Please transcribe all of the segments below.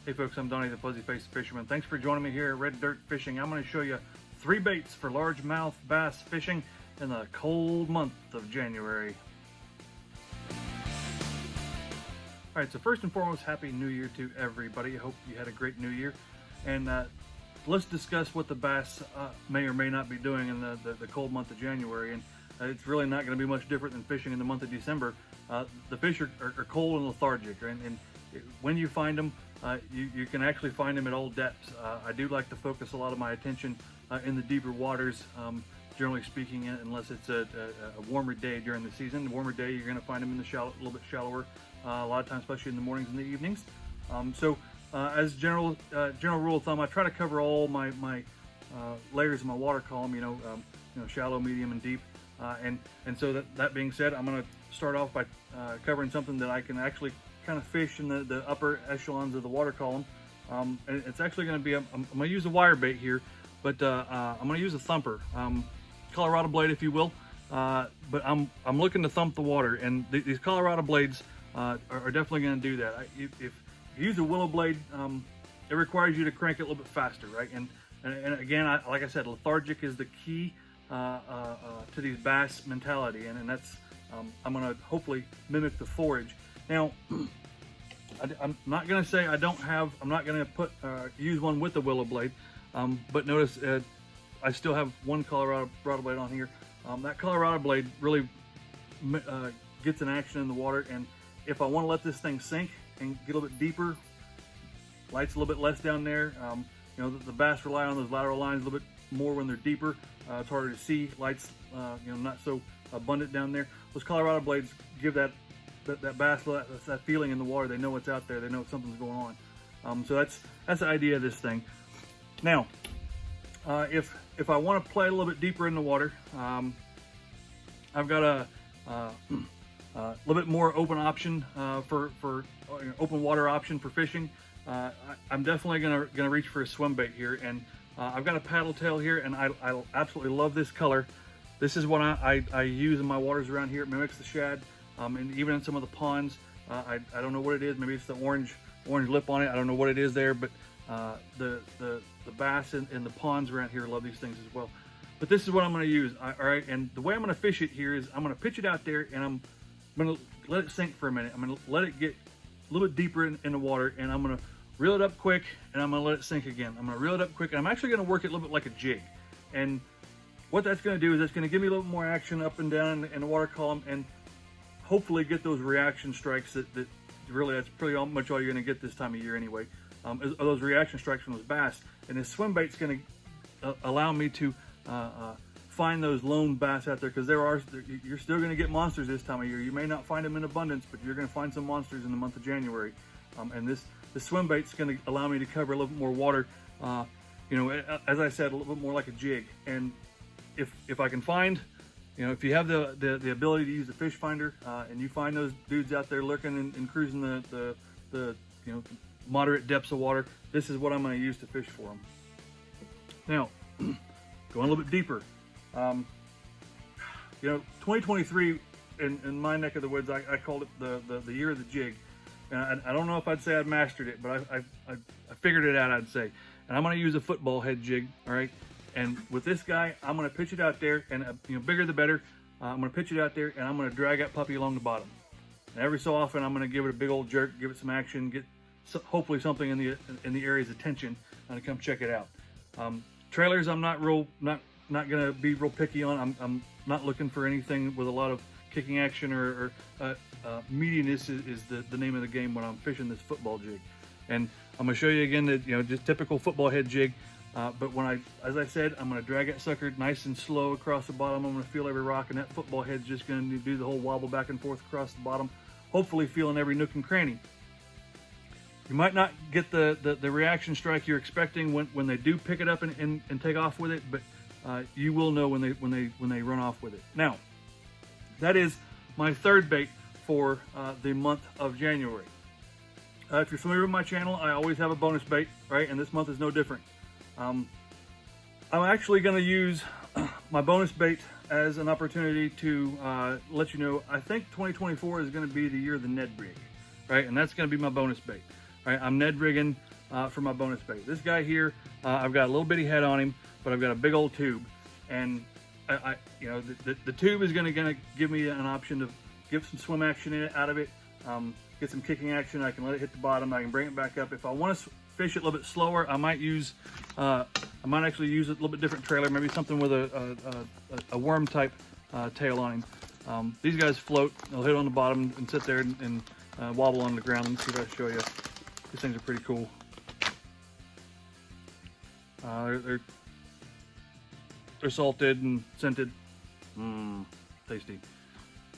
Hey folks, I'm Donnie the Fuzzy Faced Fisherman. Thanks for joining me here at Red Dirt Fishing. I'm going to show you 3 baits for largemouth bass fishing in the cold month of January. Alright, so first and foremost, Happy New Year to everybody. I hope you had a great New Year. And let's discuss what the bass may or may not be doing in the cold month of January. And it's really not going to be much different than fishing in the month of December. The fish are cold and lethargic, right? And when you find them, you can actually find them at all depths. I do like to focus a lot of my attention in the deeper waters, generally speaking, unless it's a warmer day during the season. The warmer day, you're going to find them in the shallow, a little bit shallower, a lot of times, especially in the mornings and the evenings. As general rule of thumb, I try to cover all my layers of my water column. Shallow, medium, and deep. And so that being said, I'm going to start off by covering something that I can actually kind of fish in the upper echelons of the water column. And it's actually going to be, I'm going to use a wire bait here, but I'm going to use a thumper, Colorado blade, if you will. But I'm looking to thump the water, and these Colorado blades are definitely going to do that. If you use a willow blade, it requires you to crank it a little bit faster, right? And again, like I said, lethargic is the key to these bass mentality, and that's I'm going to hopefully mimic the forage. Now, I'm not going to say I'm not going to use one with the willow blade, but notice I still have one Colorado blade on here. That Colorado blade really gets an action in the water, and if I want to let this thing sink and get a little bit deeper, light's a little bit less down there. The bass rely on those lateral lines a little bit more when they're deeper. It's harder to see. Light's not so abundant down there. Those Colorado blades give that bass that feeling in the water. They know what's out there. They know something's going on. So that's the idea of this thing. Now, if I want to play a little bit deeper in the water, I've got a little bit more open option for open water option for fishing. I'm definitely gonna reach for a swim bait here, and I've got a paddle tail here, and I absolutely love this color. This is what I use in my waters around here. It mimics the shad. And even in some of the ponds, I don't know what it is. Maybe it's the orange lip on it. I don't know what it is there, but the bass in the ponds around here love these things as well. But this is what I'm going to use. All right, and the way I'm going to fish it here is I'm going to pitch it out there, and I'm going to let it sink for a minute. I'm going to let it get a little bit deeper in the water, and I'm going to reel it up quick, and I'm going to let it sink again. I'm going to reel it up quick, and I'm actually going to work it a little bit like a jig. And what that's going to do is it's going to give me a little more action up and down in the water column, and hopefully get those reaction strikes that really, that's pretty much all you're going to get this time of year anyway. Those reaction strikes from those bass. And this swim bait's going to allow me to find those lone bass out there, because you're still going to get monsters this time of year. You may not find them in abundance, but you're going to find some monsters in the month of January. And this swim bait's going to allow me to cover a little bit more water. As I said, a little bit more like a jig. And if I can find, if you have the ability to use the fish finder, and you find those dudes out there lurking and cruising the moderate depths of water, this is what I'm going to use to fish for them. Now, going a little bit deeper, 2023 in my neck of the woods, I called it the year of the jig. And I don't know if I'd say I'd mastered it, but I figured it out, I'd say. And I'm going to use a football head jig, all right? And with this guy, I'm going to pitch it out there, and bigger the better. I'm going to pitch it out there, and I'm going to drag that puppy along the bottom. And every so often, I'm going to give it a big old jerk, give it some action, get hopefully something in the area's attention, and to come check it out. Trailers, I'm not going to be real picky on. I'm not looking for anything with a lot of kicking action or meatiness is the name of the game when I'm fishing this football jig. And I'm going to show you again that just typical football head jig. But as I said, I'm going to drag that sucker nice and slow across the bottom. I'm going to feel every rock, and that football head's just going to do the whole wobble back and forth across the bottom, hopefully feeling every nook and cranny. You might not get the reaction strike you're expecting when they do pick it up and take off with it, but you will know when they run off with it. Now, that is my third bait for the month of January. If you're familiar with my channel, I always have a bonus bait, right? And this month is no different. I'm actually going to use my bonus bait as an opportunity to let you know, I think 2024 is going to be the year of the Ned rig, right? And that's going to be my bonus bait, right? I'm Ned rigging for my bonus bait. This guy here, I've got a little bitty head on him, but I've got a big old tube, and you know, the tube is going to give me an option to get some swim action out of it, get some kicking action. I can let it hit the bottom. I can bring it back up. If I want to fish it a little bit slower, I might actually use a little bit different trailer, maybe something with a worm type tail on him. These guys float. They'll hit on the bottom and sit there and wobble on the ground. Let me see if I can show you. These things are pretty cool. They're salted and scented. Tasty.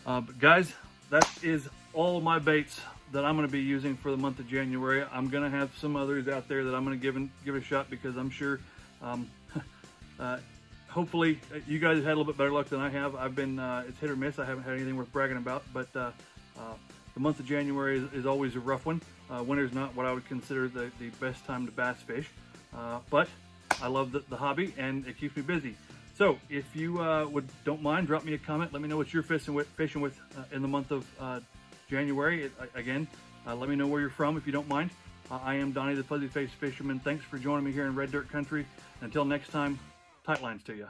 But guys, that is all my baits that I'm going to be using for the month of January. I'm going to have some others out there that I'm going to give a shot, because I'm sure, hopefully, you guys have had a little bit better luck than I have. I've been, it's hit or miss. I haven't had anything worth bragging about, but the month of January is always a rough one. Winter's not what I would consider the best time to bass fish, but I love the hobby, and it keeps me busy. So if you don't mind, drop me a comment. Let me know what you're fishing with in the month of January. Again, let me know where you're from if you don't mind. I am Donnie the Fuzzy Face Fisherman. Thanks for joining me here in Red Dirt Country. Until next time, tight lines to you.